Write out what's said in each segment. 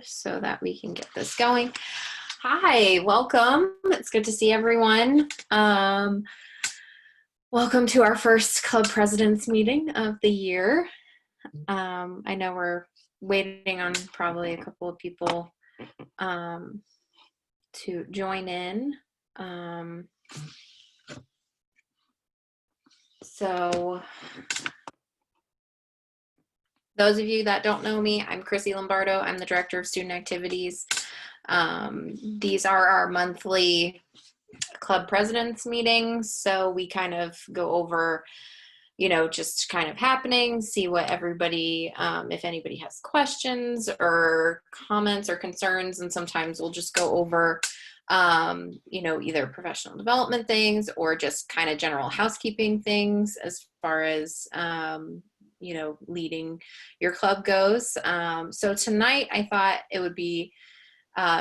so that we can get this going. Hi, welcome. It's good to see everyone. Welcome to our first club presidents meeting of the year. I know we're waiting on probably a couple of people to join in. So those of you that don't know me, I'm Chrissy Lombardo. I'm the Director of Student Activities. These are our monthly club presidents meetings. So we kind of go over, just kind of happenings, see what everybody, if anybody has questions or comments or concerns. And sometimes we'll just go over, either professional development things or just kind of general housekeeping things as far as, leading your club goes. So tonight I thought it would be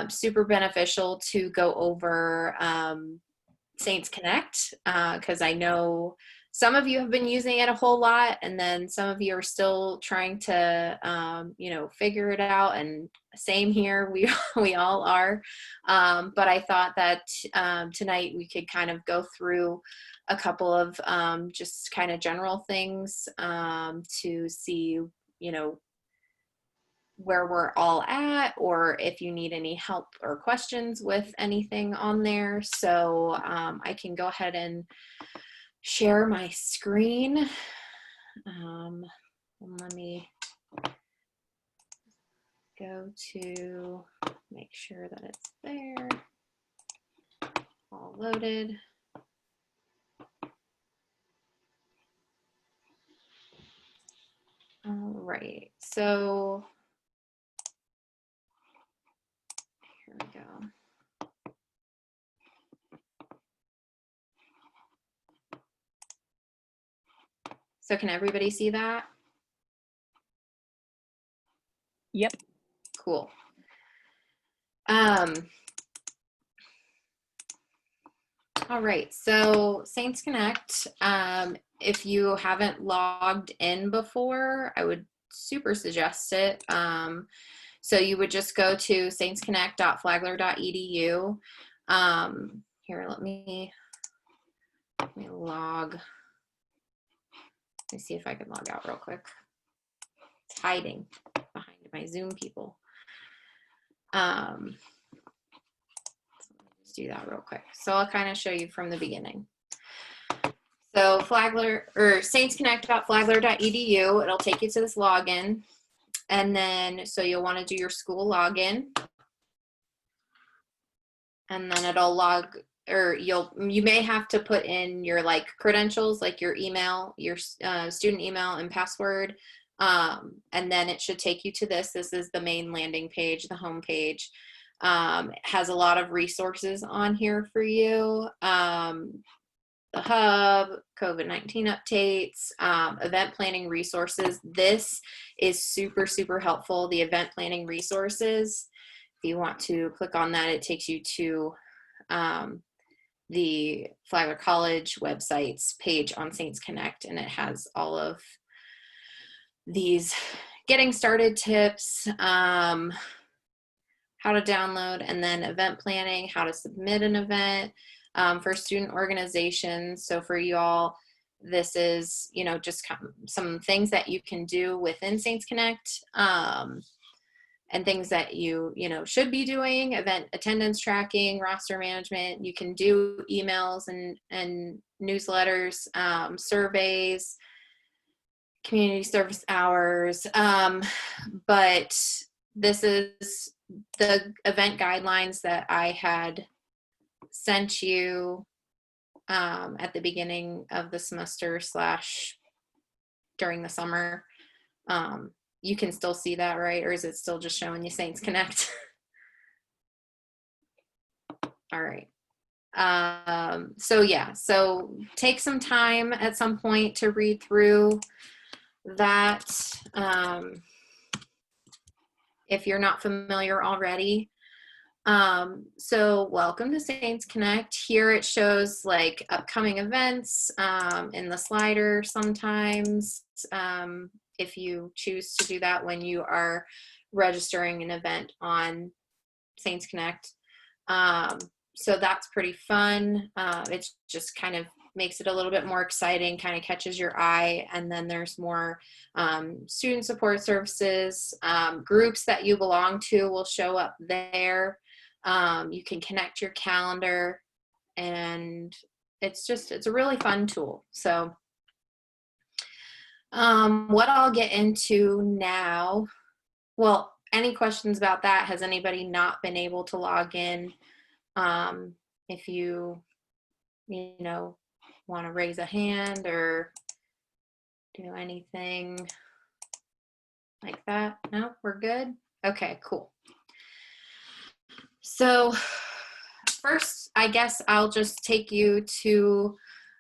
super beneficial to go over Saints Connect, because I know some of you have been using it a whole lot, and then some of you are still trying to, figure it out. And same here, we all are. But I thought that tonight we could kind of go through a couple of just kind of general things to see, where we're all at, or if you need any help or questions with anything on there. So I can go ahead and share my screen. And let me go to make sure that it's there, all loaded. All right, so here we go. So can everybody see that? Yep. Cool. All right, so Saints Connect, if you haven't logged in before, I would super suggest it. So you would just go to saintsconnect.flagler.edu. Here, let me log. Let me see if I can log out real quick. It's hiding behind my Zoom people. Let's do that real quick. So I'll kind of show you from the beginning. So Flagler or saintsconnect.flagler.edu, it'll take you to this login. And then, so you'll want to do your school login. And then it'll log, or you may have to put in your credentials, like your email, your student email and password. And then it should take you to this. This is the main landing page, the home page. It has a lot of resources on here for you. The hub, COVID-19 updates, event planning resources. This is super, super helpful. The event planning resources, if you want to click on that, it takes you to the Flagler College website's page on Saints Connect, and it has all of these getting started tips, how to download, and then event planning, how to submit an event for student organizations. So for you all, this is, just some things that you can do within Saints Connect, and things that you should be doing: event attendance tracking, roster management. You can do emails and newsletters, surveys, community service hours. But this is the event guidelines that I had sent you at the beginning of the semester / during the summer. You can still see that, right? Or is it still just showing you Saints Connect? All right. So yeah, so take some time at some point to read through that. If you're not familiar already. So welcome to Saints Connect. Here it shows upcoming events in the slider sometimes, if you choose to do that when you are registering an event on Saints Connect. So that's pretty fun. It just kind of makes it a little bit more exciting, kind of catches your eye. And then there's more student support services. Groups that you belong to will show up there. You can connect your calendar, and it's a really fun tool. So what I'll get into now, well, any questions about that? Has anybody not been able to log in? If you know, want to raise a hand or do anything like that? No, we're good? Okay, cool. So first, I guess I'll just take you to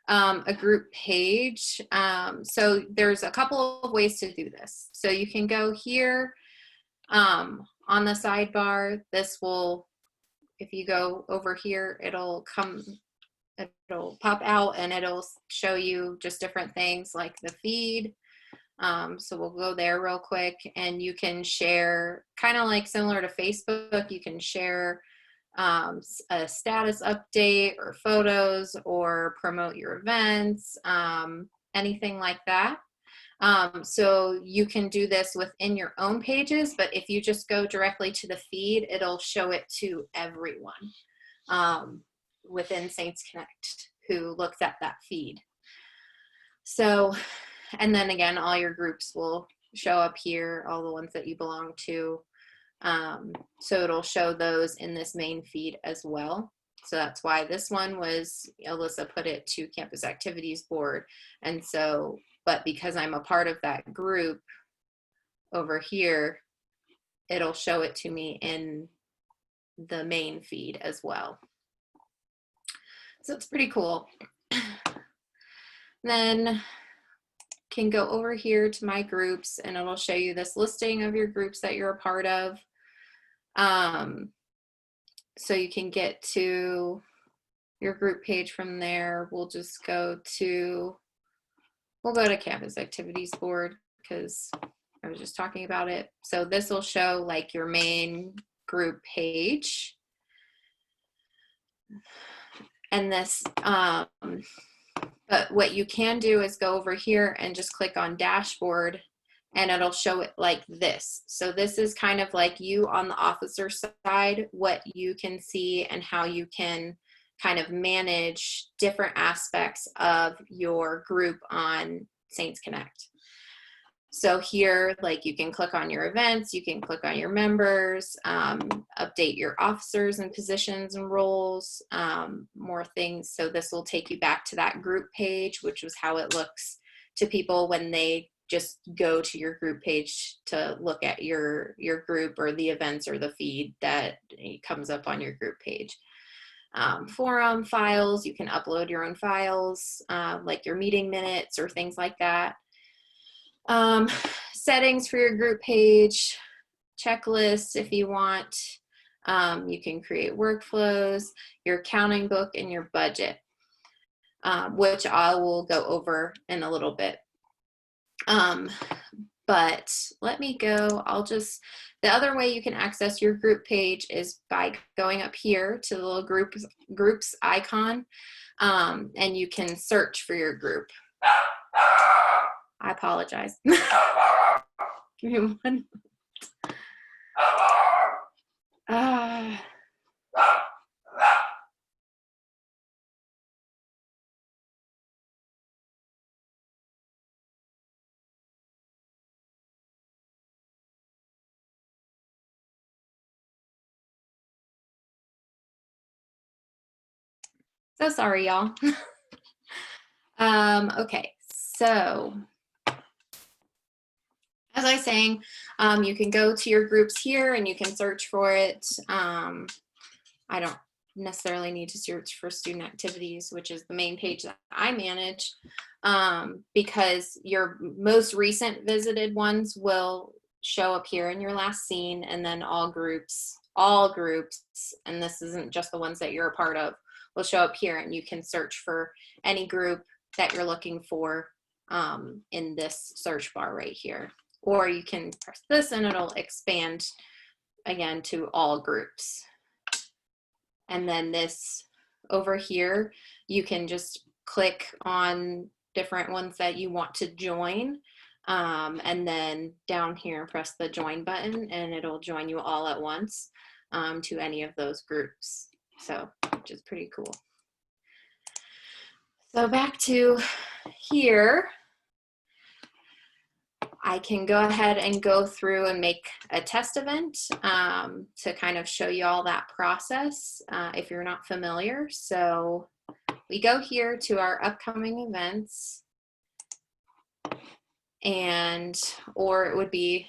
a group page. So there's a couple of ways to do this. So you can go here on the sidebar. This will, if you go over here, it'll pop out and it'll show you just different things like the feed. So we'll go there real quick, and you can share, kind of like similar to Facebook, you can share a status update or photos or promote your events, anything like that. So you can do this within your own pages, but if you just go directly to the feed, it'll show it to everyone within Saints Connect who looks at that feed. So, and then again, all your groups will show up here, all the ones that you belong to. So it'll show those in this main feed as well. So that's why this one was, Alyssa put it to Campus Activities Board. And so, but because I'm a part of that group over here, it'll show it to me in the main feed as well. So it's pretty cool. Then can go over here to my groups, and it'll show you this listing of your groups that you're a part of. So you can get to your group page from there. We'll just go to, we'll go to Campus Activities Board because I was just talking about it. So this will show like your main group page. And this, but what you can do is go over here and just click on dashboard, and it'll show it like this. So this is kind of like you on the officer side, what you can see and how you can kind of manage different aspects of your group on Saints Connect. So here, like you can click on your events, you can click on your members, update your officers and positions and roles, more things. So this will take you back to that group page, which was how it looks to people when they just go to your group page to look at your group or the events or the feed that comes up on your group page. Forum files, you can upload your own files, like your meeting minutes or things like that. Settings for your group page, checklists if you want. You can create workflows, your accounting book, and your budget, which I will go over in a little bit. But let me go, the other way you can access your group page is by going up here to the little groups icon, and you can search for your group. I apologize. Give me one. So sorry, y'all. Okay, so as I was saying, you can go to your groups here and you can search for it. I don't necessarily need to search for student activities, which is the main page that I manage, because your most recent visited ones will show up here in your last seen, and then all groups, and this isn't just the ones that you're a part of, will show up here, and you can search for any group that you're looking for in this search bar right here, or you can press this and it'll expand again to all groups. And then this over here, you can just click on different ones that you want to join. And then down here, press the join button and it'll join you all at once to any of those groups. So, which is pretty cool. So back to here, I can go ahead and go through and make a test event to kind of show you all that process if you're not familiar. So we go here to our upcoming events, and or it would be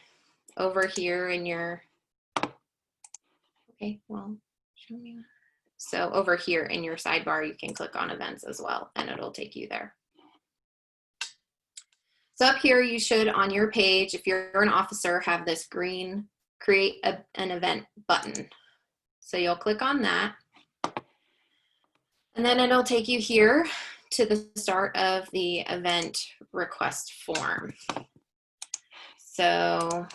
over here in your, okay, well, show me. So over here in your sidebar, you can click on events as well, and it'll take you there. So up here, you should on your page, if you're an officer, have this green create an event button. So you'll click on that. And then it'll take you here to the start of the event request form. So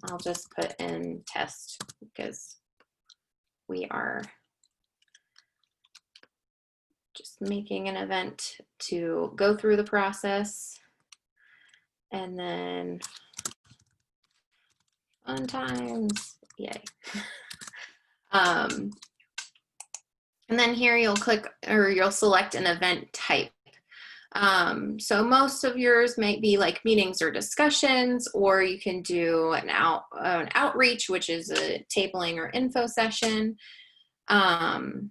I'll just put in test because we are just making an event to go through the process. And then fun times, yay. And then here you'll click, or you'll select an event type. So most of yours might be like meetings or discussions, or you can do an outreach, which is a tabling or info session. And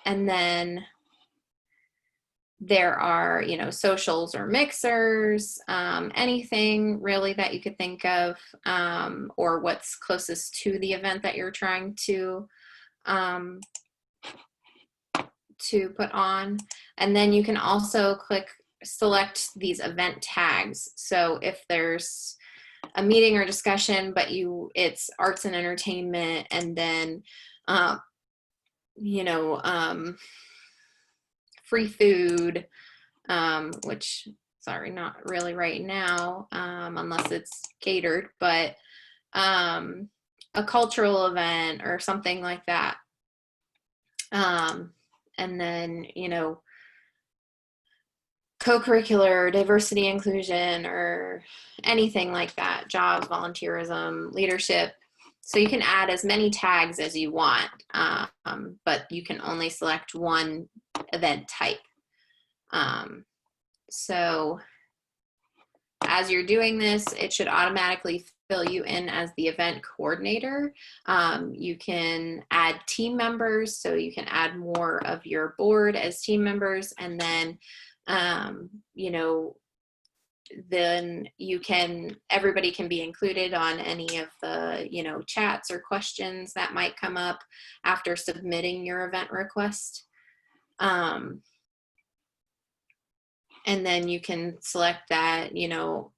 then there are, you know, socials or mixers, anything really that you could think of, or what's closest to the event that you're trying to put on. And then you can also select these event tags. So if there's a meeting or discussion, but it's arts and entertainment, and then, you know, free food, which, sorry, not really right now, unless it's catered, but a cultural event or something like that. And then, you know, co-curricular, diversity, inclusion, or anything like that, jobs, volunteerism, leadership. So you can add as many tags as you want, but you can only select one event type. So as you're doing this, it should automatically fill you in as the event coordinator. You can add team members, so you can add more of your board as team members, and then, you know, then everybody can be included on any of the, you know, chats or questions that might come up after submitting your event request. And then you can select that, you know,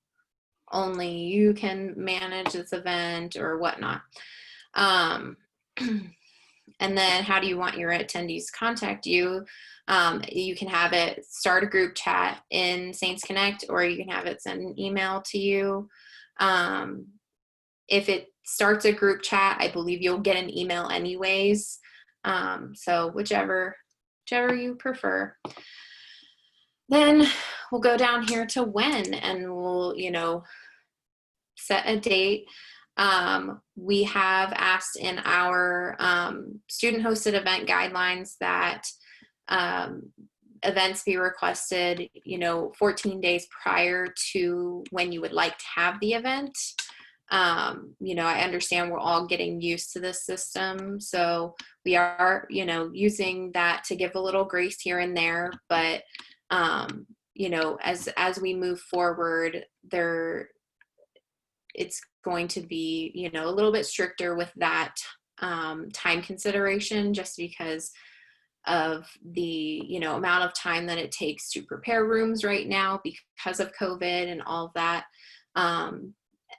only you can manage this event or whatnot. And then how do you want your attendees to contact you? You can have it start a group chat in Saints Connect, or you can have it send an email to you. If it starts a group chat, I believe you'll get an email anyways. So whichever you prefer. Then we'll go down here to when, and we'll, you know, set a date. We have asked in our student-hosted event guidelines that events be requested, you know, 14 days prior to when you would like to have the event. You know, I understand we're all getting used to this system, so we are, you know, using that to give a little grace here and there, but you know, as we move forward, it's going to be, you know, a little bit stricter with that time consideration, just because of the, you know, amount of time that it takes to prepare rooms right now because of COVID and all of that.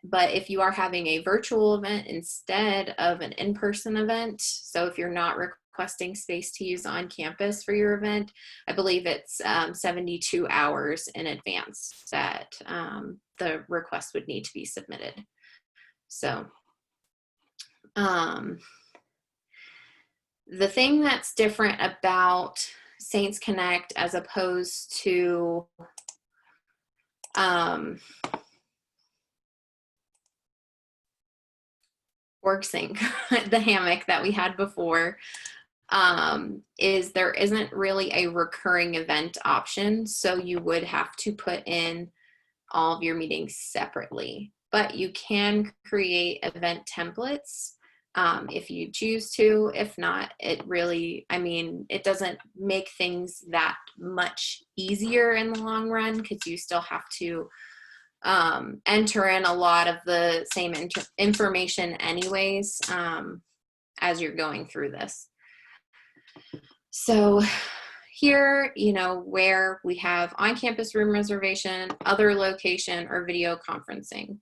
But if you are having a virtual event instead of an in-person event, so if you're not requesting space to use on campus for your event, I believe it's 72 hours in advance that the request would need to be submitted. So the thing that's different about Saints Connect as opposed to WorkSync, the hammock that we had before, is there isn't really a recurring event option. So you would have to put in all of your meetings separately, but you can create event templates if you choose to. If not, it really, I mean, it doesn't make things that much easier in the long run, because you still have to enter in a lot of the same information anyways as you're going through this. So here, you know, where we have on-campus room reservation, other location, or video conferencing.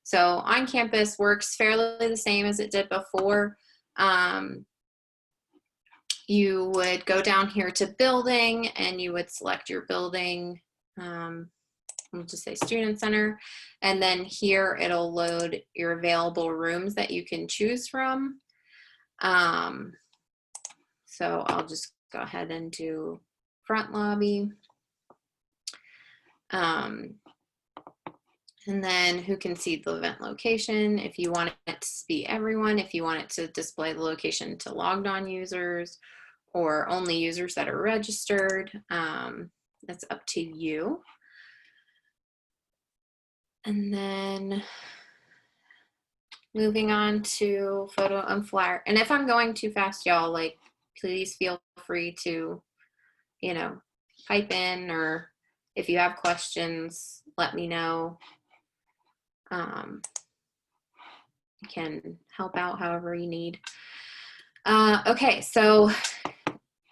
So on-campus works fairly the same as it did before. You would go down here to building, and you would select your building. We'll just say student center. And then here it'll load your available rooms that you can choose from. So I'll just go ahead and do front lobby. And then who can see the event location, if you want it to be everyone, if you want it to display the location to logged on users or only users that are registered, that's up to you. And then moving on to photo and flyer. And if I'm going too fast, y'all, like, please feel free to, you know, pipe in, or if you have questions, let me know. I can help out however you need. Okay, so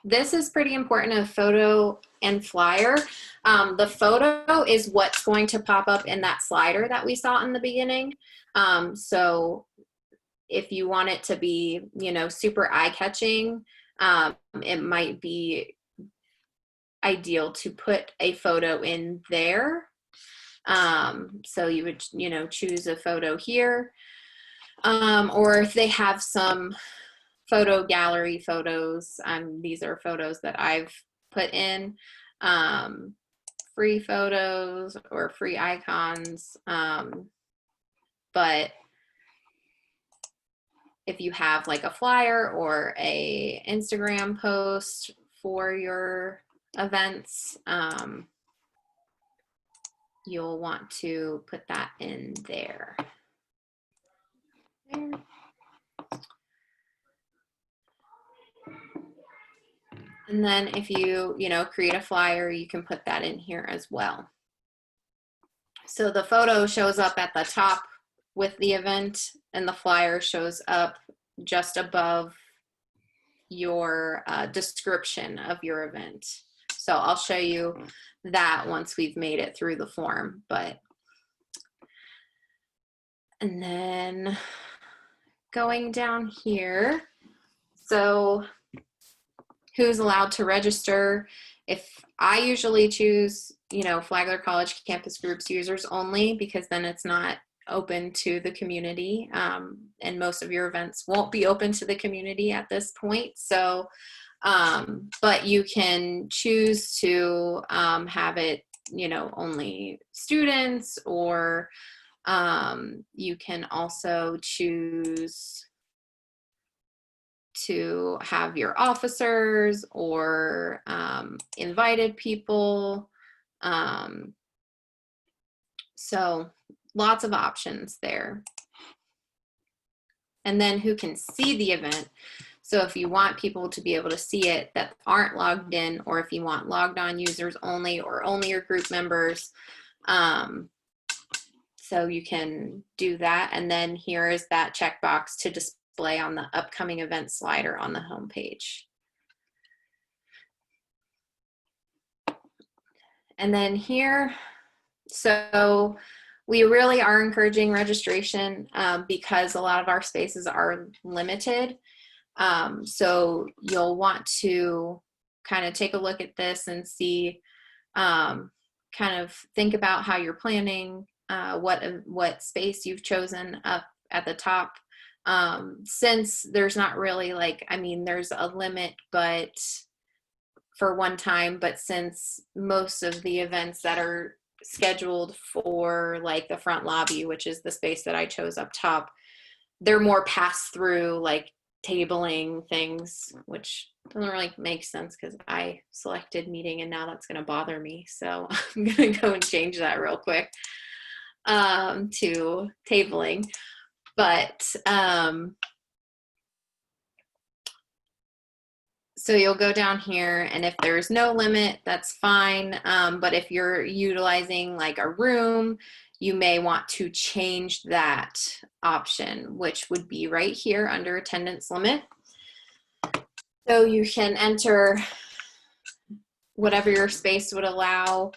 this is pretty important, of photo and flyer. The photo is what's going to pop up in that slider that we saw in the beginning. So if you want it to be, you know, super eye-catching, it might be ideal to put a photo in there. So you would, you know, choose a photo here. Or if they have some photo gallery photos, these are photos that I've put in, free photos or free icons. But if you have like a flyer or a Instagram post for your events, you'll want to put that in there. And then if you know, create a flyer, you can put that in here as well. So the photo shows up at the top with the event, and the flyer shows up just above your description of your event. So I'll show you that once we've made it through the form. And then going down here, so who's allowed to register? If I usually choose, you know, Flagler College campus groups users only, because then it's not open to the community, and most of your events won't be open to the community at this point. So but you can choose to have it, you know, only students, or you can also choose to have your officers or invited people. So lots of options there. And then who can see the event. So if you want people to be able to see it that aren't logged in, or if you want logged on users only, or only your group members, so you can do that. And then here is that checkbox to display on the upcoming event slider on the home page. And then here, so we really are encouraging registration because a lot of our spaces are limited. So you'll want to kind of take a look at this and see, kind of think about how you're planning, what space you've chosen up at the top. Since there's not really like, I mean, there's a limit, but for one time, but since most of the events that are scheduled for like the front lobby, which is the space that I chose up top, they're more pass through, like tabling things, which doesn't really make sense because I selected meeting and now that's going to bother me. So I'm going to go and change that real quick to tabling. But so you'll go down here, and if there's no limit, that's fine. But if you're utilizing like a room, you may want to change that option, which would be right here under attendance limit. So you can enter whatever your space would allow.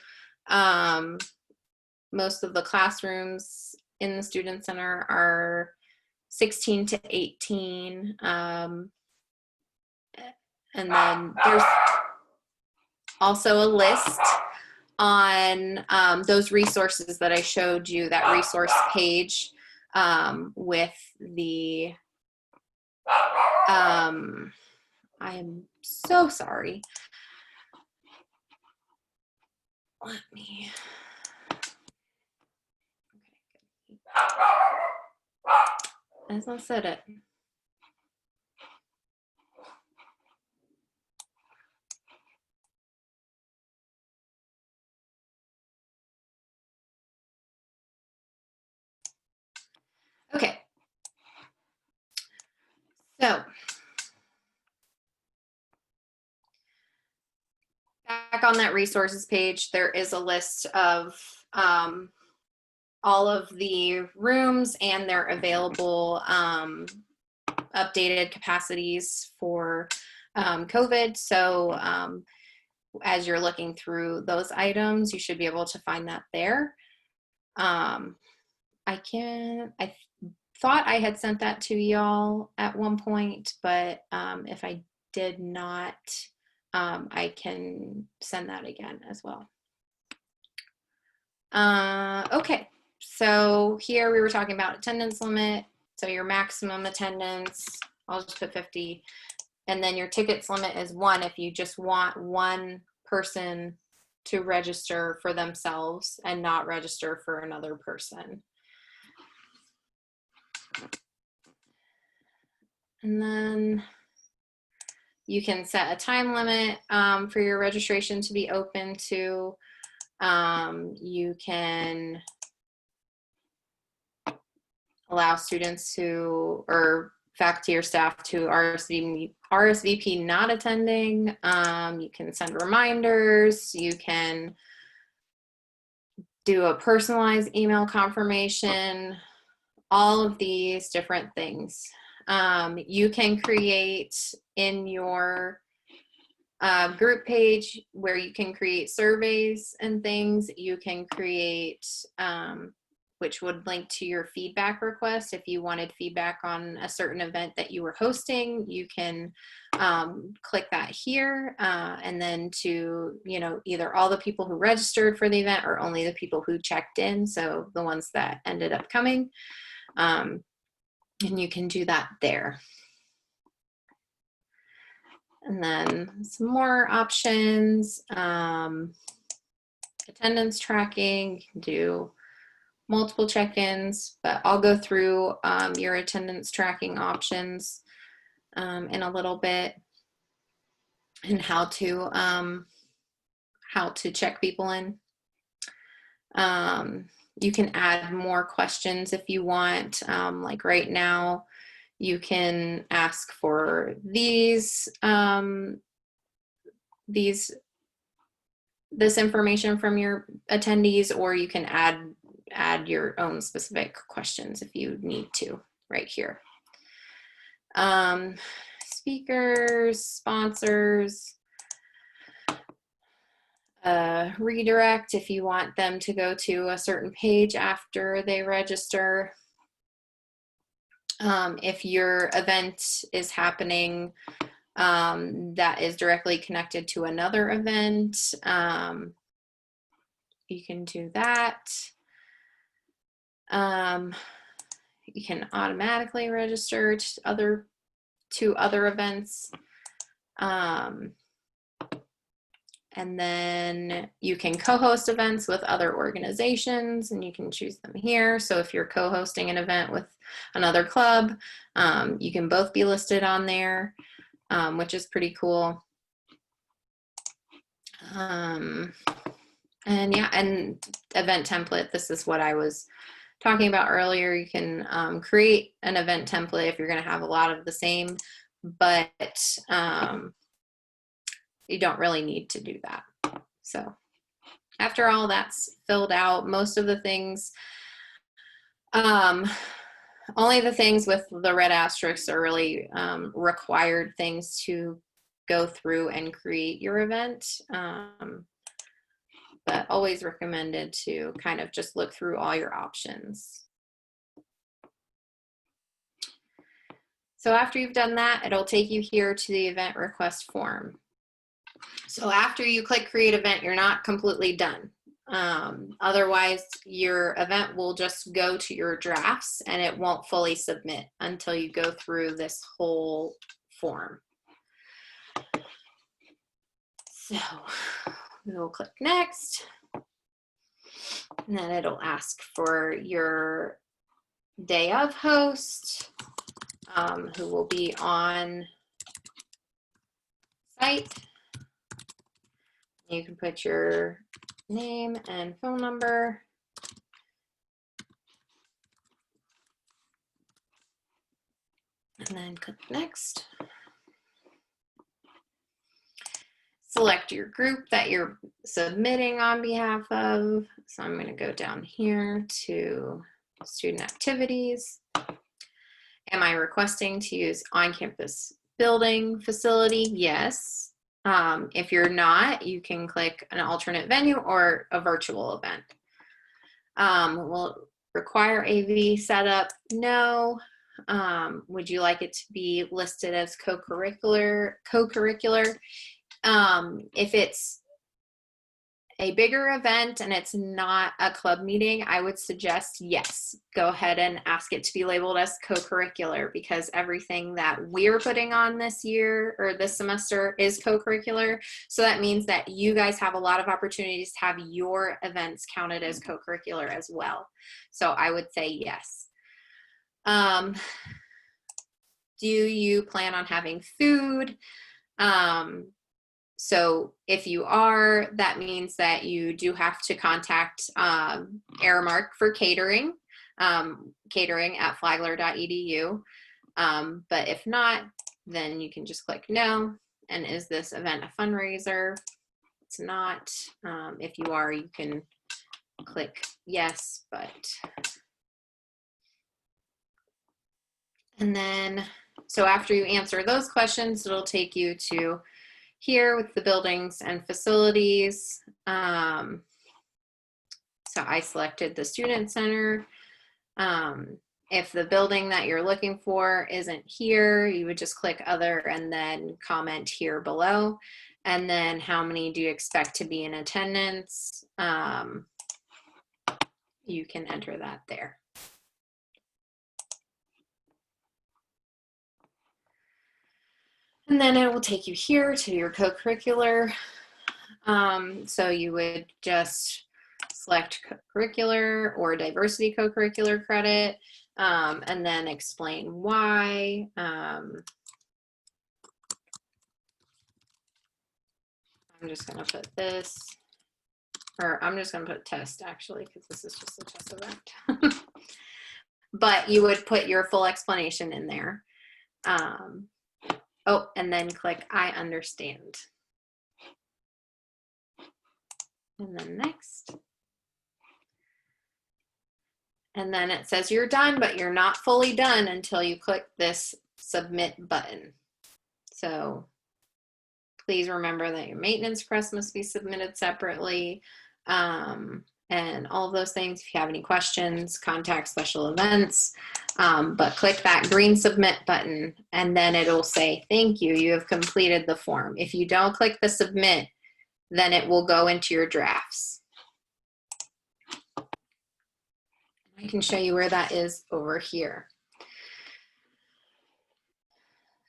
Most of the classrooms in the Student Center are 16 to 18. And then there's also a list on those resources that I showed you, that resource page with the, I am so sorry. Let me, as I said it. Okay. So back on that resources page, there is a list of all of the rooms and their available updated capacities for COVID. So as you're looking through those items, you should be able to find that there. I thought I had sent that to y'all at one point, but if I did not, I can send that again as well. Okay, so here we were talking about attendance limit. So your maximum attendance, I'll just put 50. And then your tickets limit is 1 if you just want one person to register for themselves and not register for another person. And then you can set a time limit for your registration to be open to. You can allow students to, or faculty or staff to RSVP not attending. You can send reminders. You can do a personalized email confirmation, all of these different things. You can create in your group page where you can create surveys and things. You can create, which would link to your feedback request. If you wanted feedback on a certain event that you were hosting, you can click that here, and then to, you know, either all the people who registered for the event or only the people who checked in, so the ones that ended up coming. And you can do that there. And then some more options. Attendance tracking, you can do multiple check-ins, but I'll go through your attendance tracking options in a little bit, and how to check people in. You can add more questions if you want. Like right now, you can ask for this information from your attendees, or you can add your own specific questions if you need to right here. Speakers, sponsors, redirect if you want them to go to a certain page after they register. If your event is happening that is directly connected to another event, you can do that. You can automatically register to other events. And then you can co-host events with other organizations, and you can choose them here. So if you're co-hosting an event with another club, you can both be listed on there, which is pretty cool. And yeah, and event template, this is what I was talking about earlier. You can create an event template if you're going to have a lot of the same, but you don't really need to do that. So after all that's filled out, most of the things, only the things with the red asterisks are really required things to go through and create your event. But always recommended to kind of just look through all your options. So after you've done that, it'll take you here to the event request form. So after you click create event, you're not completely done. Otherwise, your event will just go to your drafts and it won't fully submit until you go through this whole form. So we'll click next, and then it'll ask for your day of host, who will be on site. You can put your name and phone number. And then click next. Select your group that you're submitting on behalf of. So I'm going to go down here to student activities. Am I requesting to use on-campus building facility? Yes. If you're not, you can click an alternate venue or a virtual event. Will it require AV setup? No. Would you like it to be listed as co-curricular? If it's a bigger event and it's not a club meeting, I would suggest, yes, go ahead and ask it to be labeled as co-curricular, because everything that we're putting on this year or this semester is co-curricular. So that means that you guys have a lot of opportunities to have your events counted as co-curricular as well. So I would say yes. Do you plan on having food? So if you are, that means that you do have to contact Aramark for catering, catering at flagler.edu. But if not, then you can just click no. And is this event a fundraiser? It's not. If you are, you can click yes, but. And then, so after you answer those questions, it'll take you to here with the buildings and facilities. So I selected the student center. If the building that you're looking for isn't here, you would just click other and then comment here below. And then how many do you expect to be in attendance? You can enter that there. And then it will take you here to your co-curricular. So you would just select curricular or diversity co-curricular credit, and then explain why. I'm just going to put this, or I'm just going to put test actually, because this is just a test event. But you would put your full explanation in there. Oh, and then click I understand. And then next. And then it says you're done, but you're not fully done until you click this submit button. So please remember that your maintenance request must be submitted separately. and all of those things. If you have any questions, contact special events, but click that green submit button and then it'll say, thank you, you have completed the form. If you don't click the submit, then it will go into your drafts. I can show you where that is over here.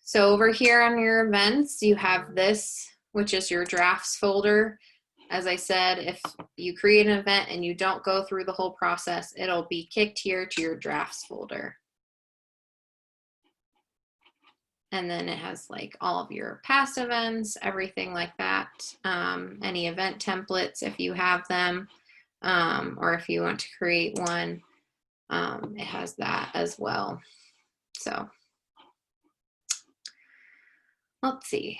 So over here on your events, you have this, which is your drafts folder. As I said, if you create an event and you don't go through the whole process, it'll be kicked here to your drafts folder. And then it has like all of your past events, everything like that. Any event templates if you have them, or if you want to create one, it has that as well. So let's see.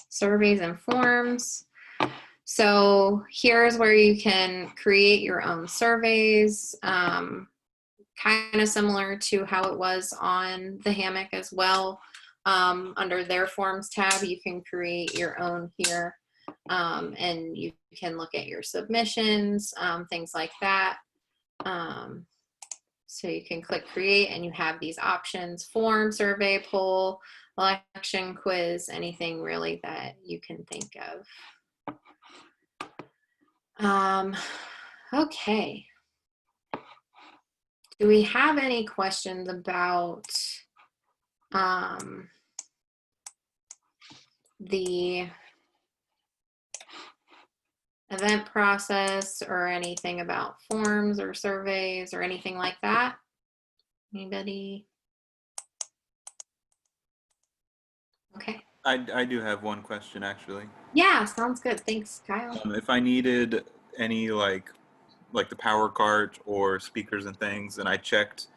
Surveys and forms. So here's where you can create your own surveys, kind of similar to how it was on the Hammock as well. Under their forms tab, you can create your own here, and you can look at your submissions, things like that. So you can click create and you have these options: form, survey, poll, election, quiz, anything really that you can think of. Okay. Do we have any questions about the event process or anything about forms or surveys or anything like that? Anybody? Okay. I do have one question actually. Yeah, sounds good. Thanks, Kyle. If I needed any like the power cart or speakers and things, and I checked,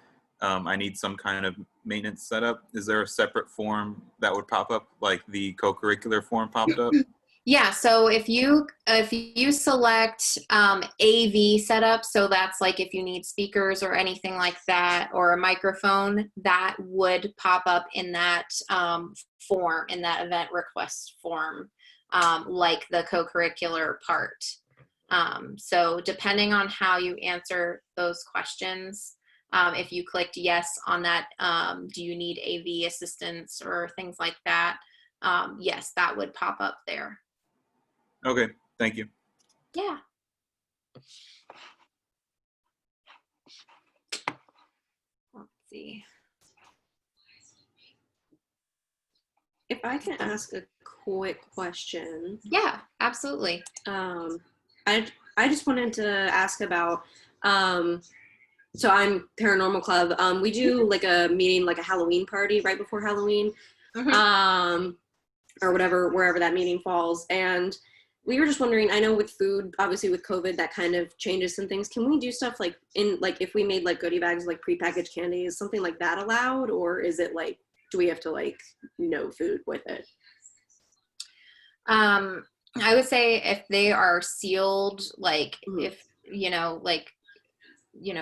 I need some kind of maintenance setup. Is there a separate form that would pop up, like the co-curricular form popped up? Yeah, so if you select AV setup, so that's like if you need speakers or anything like that, or a microphone, that would pop up in that form, in that event request form, like the co-curricular part. So depending on how you answer those questions, if you clicked yes on that, do you need AV assistance or things like that? Yes, that would pop up there. Okay, thank you. Yeah. Let's see. If I can ask a quick question. Yeah, absolutely. I just wanted to ask about, so I'm Paranormal Club. We do like a meeting, like a Halloween party right before Halloween, or whatever, wherever that meeting falls. And we were just wondering, I know with food, obviously with COVID, that kind of changes some things. Can we do stuff like if we made like goodie bags, like prepackaged candy, is something like that allowed? Or is it like, do we have to like no food with it? I would say if they are sealed, like if,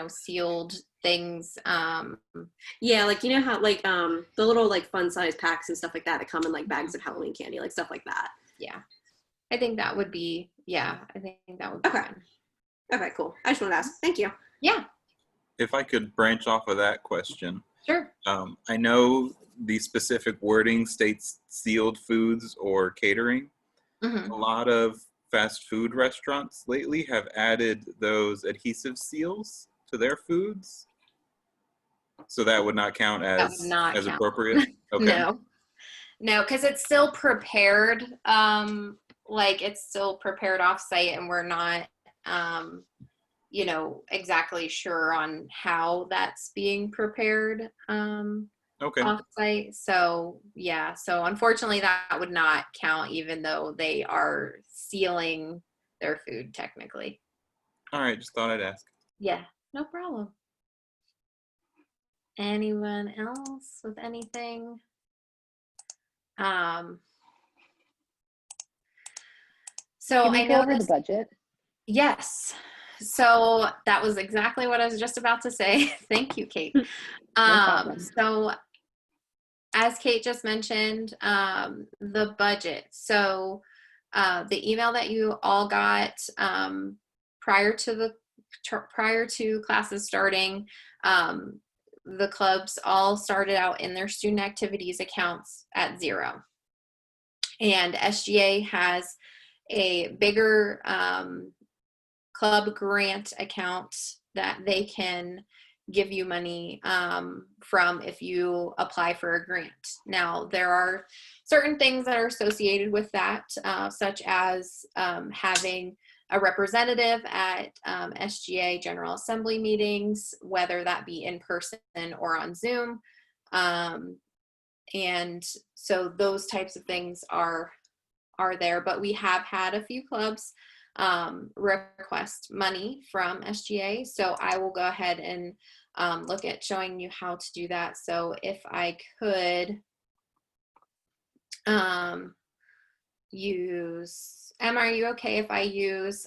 sealed things. Yeah, like, you know how like the little like fun size packs and stuff like that come in like bags of Halloween candy, like stuff like that. Yeah. I think that would be, I think that would be okay. fun. Okay, cool. I just wanted to ask. Thank you. Yeah. If I could branch off of that question. Sure. I know the specific wording states sealed foods or catering. Mm-hmm. A lot of fast food restaurants lately have added those adhesive seals to their foods. So that would not count as appropriate? Okay. No, because it's still prepared. Like it's still prepared off-site, and we're not, exactly sure on how that's being prepared Okay. off-site. So yeah, so unfortunately that would not count, even though they are sealing their food technically. All right, just thought I'd ask. Yeah, no problem. Anyone else with anything? So Can we go over the budget? Yes. So that was exactly what I was just about to say. Thank you, Kate. So as Kate just mentioned, the budget. So the email that you all got prior to classes starting, the clubs all started out in their student activities accounts at 0. And SGA has a bigger club grant account that they can give you money from if you apply for a grant. Now, there are certain things that are associated with that, such as having a representative at SGA General Assembly meetings, whether that be in person or on Zoom. And so those types of things are there, but we have had a few clubs request money from SGA. So I will go ahead and look at showing you how to do that. So if I could use, Emma, are you okay if I use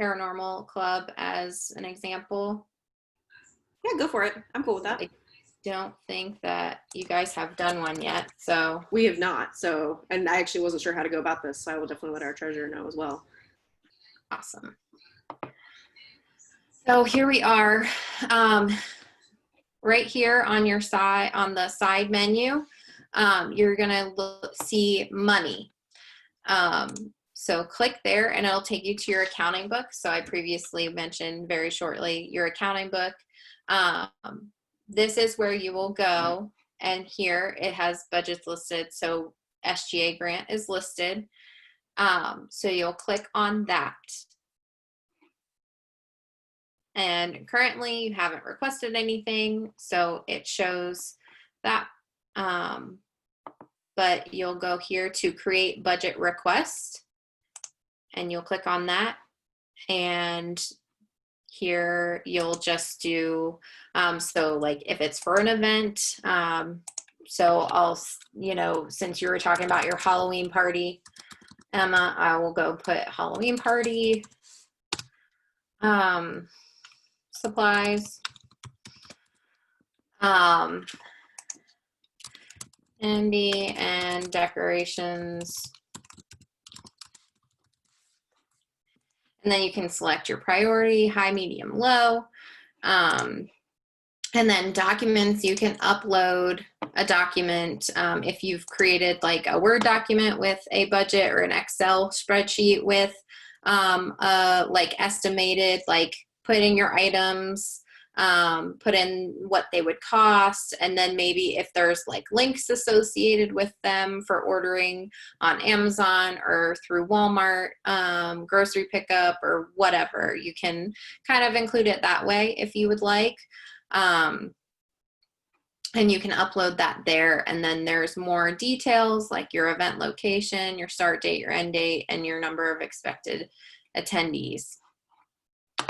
Paranormal Club as an example? Yeah, go for it. I'm cool with that. I don't think that you guys have done one yet, so. We have not. So, and I actually wasn't sure how to go about this, so I will definitely let our treasurer know as well. Awesome. So here we are, right here on your side, on the side menu, you're gonna see money. So click there and it'll take you to your accounting book. So I previously mentioned very shortly your accounting book. This is where you will go, and here it has budgets listed. So SGA grant is listed. So you'll click on that. And currently you haven't requested anything, so it shows that. But you'll go here to create budget request, and you'll click on that. And here you'll just do, so like if it's for an event, so I'll, since you were talking about your Halloween party, Emma, I will go put Halloween party, supplies, candy and decorations. And then you can select your priority, high, medium, low. And then documents, you can upload a document. If you've created like a Word document with a budget, or an Excel spreadsheet with like estimated, like put in your items, put in what they would cost, and then maybe if there's like links associated with them for ordering on Amazon or through Walmart, grocery pickup or whatever, you can kind of include it that way if you would like. And you can upload that there, and then there's more details like your event location, your start date, your end date, and your number of expected attendees.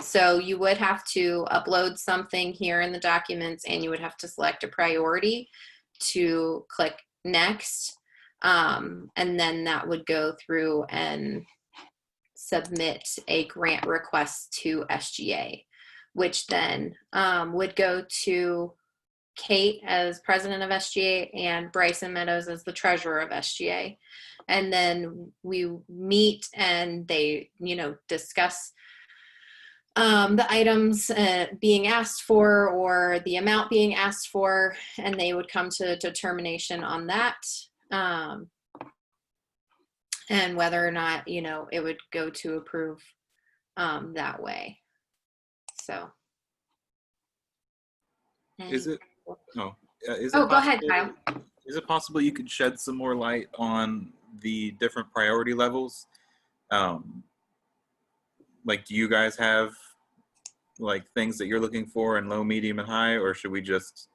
So you would have to upload something here in the documents, and you would have to select a priority to click next. And then that would go through and submit a grant request to SGA, which then would go to Kate as president of SGA and Bryson Meadows as the treasurer of SGA. And then we meet and they, discuss the items being asked for, or the amount being asked for, and they would come to determination on that, and whether or not, it would go to approve that way. So. Is it? No. Go ahead, Kyle. Is it possible you could shed some more light on the different priority levels? Like, do you guys have like things that you're looking for in low, medium, and high, or should we just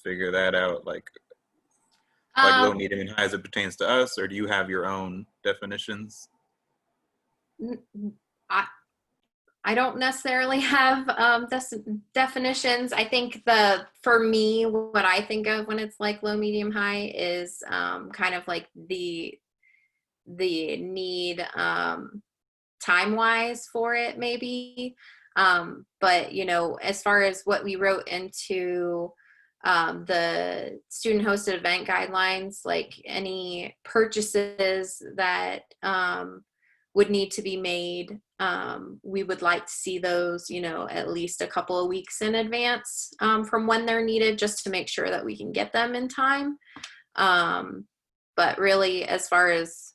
figure that out like low, medium, and high as it pertains to us, or do you have your own definitions? I don't necessarily have definitions. I think for me, what I think of when it's like low, medium, high is kind of like the need time-wise for it maybe. But, as far as what we wrote into the student hosted event guidelines, like any purchases that would need to be made. We would like to see those, at least a couple of weeks in advance from when they're needed, just to make sure that we can get them in time. But really, as far as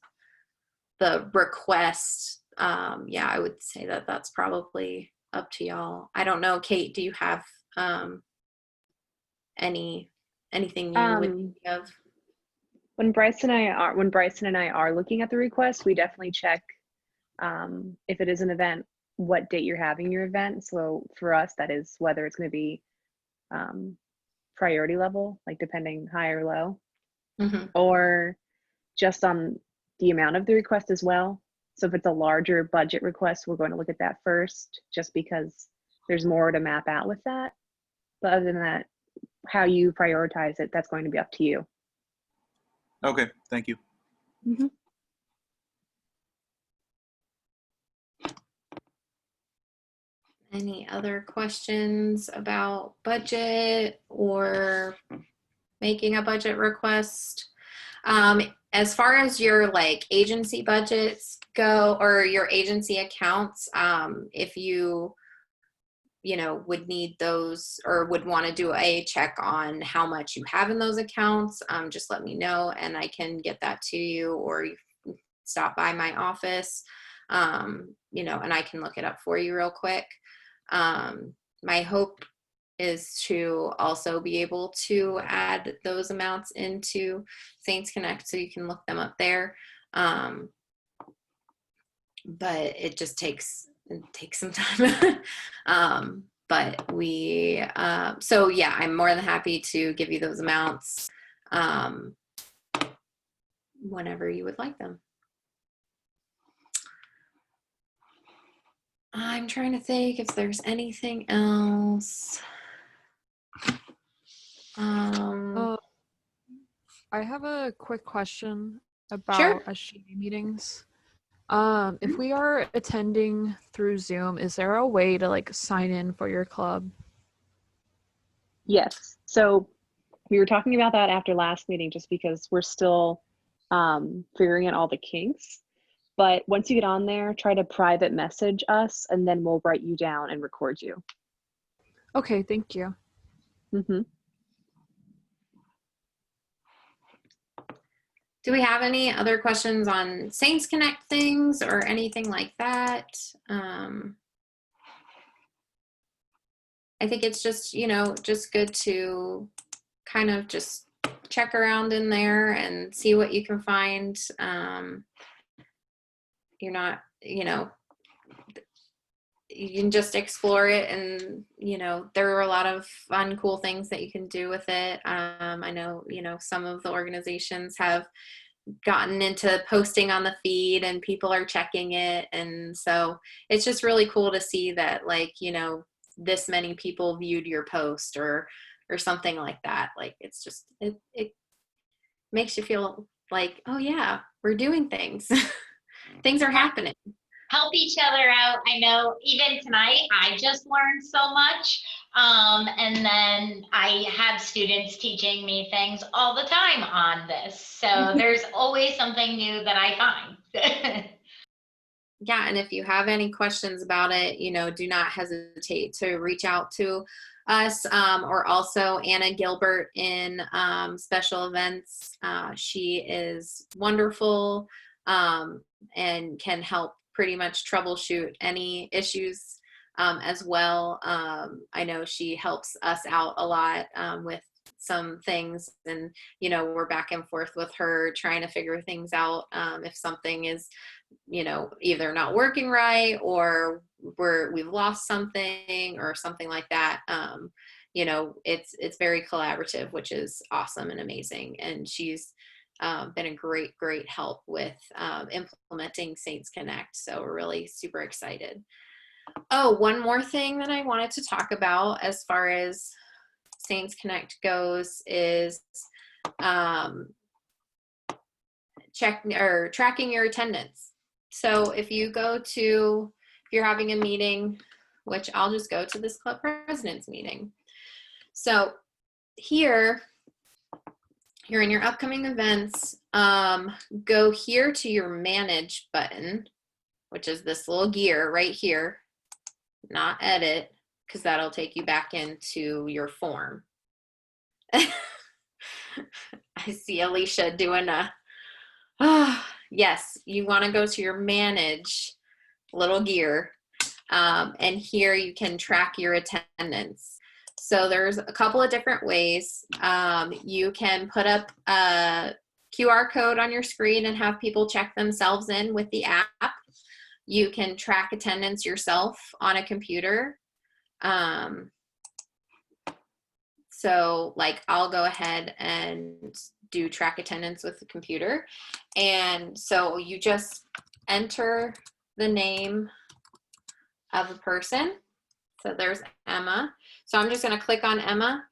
the request, I would say that that's probably up to y'all. I don't know, Kate, do you have anything you would think of? When Bryson and I are looking at the request, we definitely check if it is an event, what date you're having your event. So for us, that is whether it's going to be priority level, like depending high or low, or just on the amount of the request as well. So if it's a larger budget request, we're going to look at that first, just because there's more to map out with that. But other than that, how you prioritize it, that's going to be up to you. Okay, thank you. Any other questions about budget or making a budget request? As far as your agency budgets go, or your agency accounts, if you would need those or would want to do a check on how much you have in those accounts, just let me know and I can get that to you, or you can stop by my office, and I can look it up for you real quick. My hope is to also be able to add those amounts into Saints Connect so you can look them up there. But it just takes some time. But so yeah, I'm more than happy to give you those amounts whenever you would like them. I'm trying to think if there's anything else. I have a quick question about Sure. SGA meetings. If we are attending through Zoom, is there a way to sign in for your club? Yes. So we were talking about that after last meeting, just because we're still figuring out all the kinks. But once you get on there, try to private message us, and then we'll write you down and record you. Okay, thank you. Do we have any other questions on Saints Connect things or anything like that? I think it's just, just good to kind of just check around in there and see what you can find. You're not, you can just explore it, and, there are a lot of fun, cool things that you can do with it. I know, some of the organizations have gotten into posting on the feed and people are checking it. And so it's just really cool to see that, this many people viewed your post or something like that. It's just, it makes you feel like, oh yeah, we're doing things. Things are happening. Help each other out. I know even tonight, I just learned so much. And then I have students teaching me things all the time on this. So there's always something new that I find. Yeah, and if you have any questions about it, do not hesitate to reach out to us, or also Anna Gilbert in special events. She is wonderful and can help pretty much troubleshoot any issues as well. I know she helps us out a lot with some things, and we're back and forth with her trying to figure things out. If something is either not working right, or we've lost something or something like that, it's very collaborative, which is awesome and amazing. And she's been a great help with implementing Saints Connect. So we're really super excited. Oh, one more thing that I wanted to talk about as far as Saints Connect goes is tracking your attendance. So if you're having a meeting, which I'll just go to this club president's meeting. So here, you're in your upcoming events, go here to your manage button, which is this little gear right here, not edit, because that'll take you back into your form. I see Alicia doing yes, you want to go to your manage little gear. And here you can track your attendance. So there's a couple of different ways. You can put up a QR code on your screen and have people check themselves in with the app. You can track attendance yourself on a computer. So like I'll go ahead and do track attendance with the computer. And so you just enter the name of a person. So there's Emma. So I'm just going to click on Emma,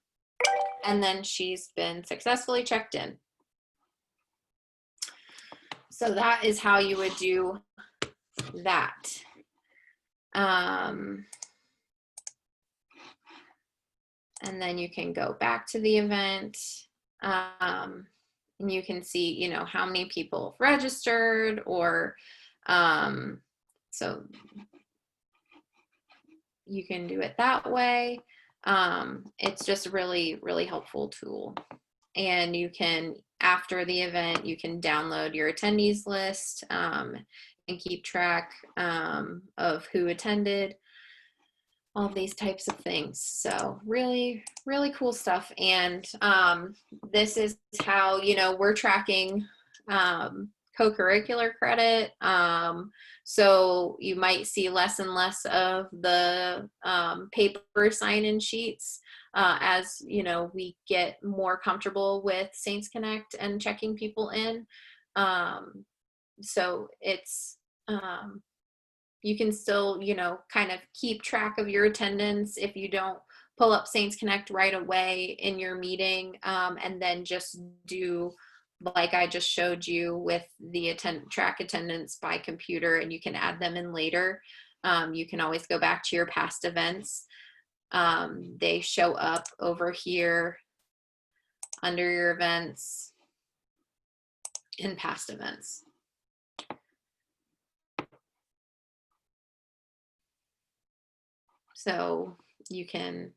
and then she's been successfully checked in. So that is how you would do that. And then you can go back to the event, and you can see, you know, how many people have registered, or so you can do it that way. It's just a really, really helpful tool. And you can, after the event, you can download your attendees list and keep track of who attended, all of these types of things. So really, really cool stuff. And this is how, you know, we're tracking co-curricular credit. So you might see less and less of the paper sign-in sheets as, you know, we get more comfortable with Saints Connect and checking people in. So it's, you can still, you know, kind of keep track of your attendance if you don't pull up Saints Connect right away in your meeting, and then just do like I just showed you with the track attendance by computer, and you can add them in later. You can always go back to your past events. They show up over here under your events in past events. So you can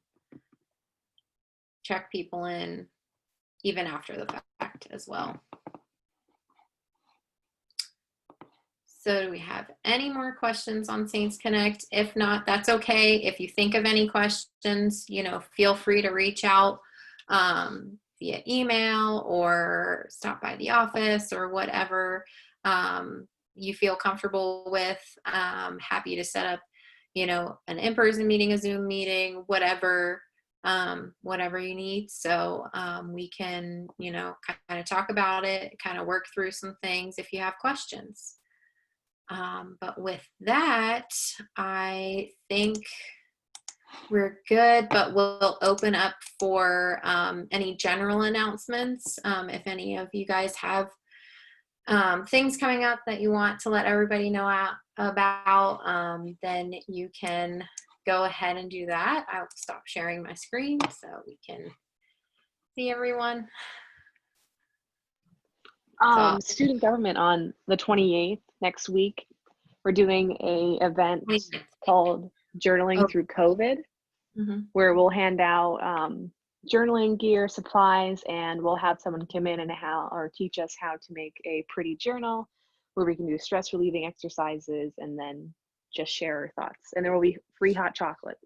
check people in even after the fact as well. So do we have any more questions on Saints Connect? If not, that's okay. If you think of any questions, you know, feel free to reach out via email or stop by the office or whatever you feel comfortable with. Happy to set up, you know, an in-person meeting, a Zoom meeting, whatever you need. So we can, you know, kind of talk about it, kind of work through some things if you have questions. But with that, I think we're good, but we'll open up for any general announcements. If any of you guys have things coming up that you want to let everybody know about, then you can go ahead and do that. I'll stop sharing my screen so we can see everyone. Student government on the 28th next week, we're doing a event called Journaling Through COVID, where we'll hand out journaling gear, supplies, and we'll have someone come in and teach us how to make a pretty journal where we can do stress relieving exercises and then just share our thoughts. And there will be free hot chocolate.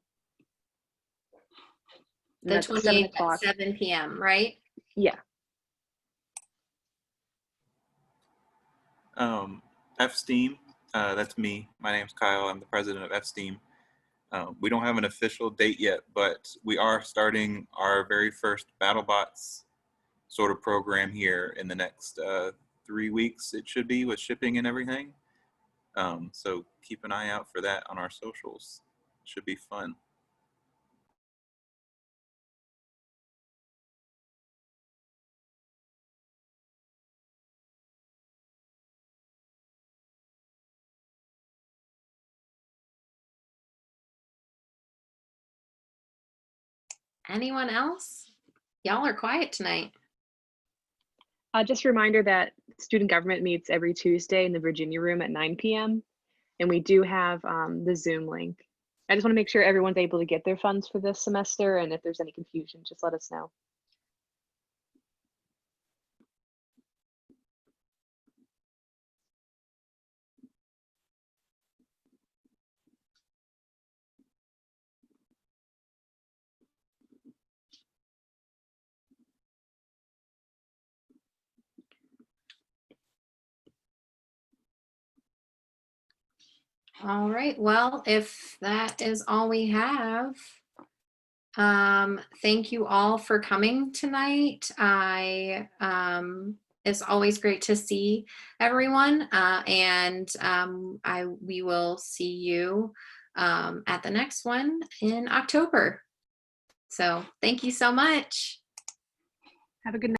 The 28th at 7 p.m., right? Yeah. FSTEAM, that's me. My name's Kyle. I'm the president of FSTEAM. We don't have an official date yet, but we are starting our very first BattleBots sort of program here in the next 3 weeks, it should be, with shipping and everything. So keep an eye out for that on our socials. It should be fun. Anyone else? Y'all are quiet tonight. Just a reminder that student government meets every Tuesday in the Virginia room at 9 p.m. And we do have the Zoom link. I just want to make sure everyone's able to get their funds for this semester, and if there's any confusion, just let us know. All right. Well, if that is all we have, thank you all for coming tonight. It's always great to see everyone, and we will see you at the next one in October. So thank you so much. Have a good night.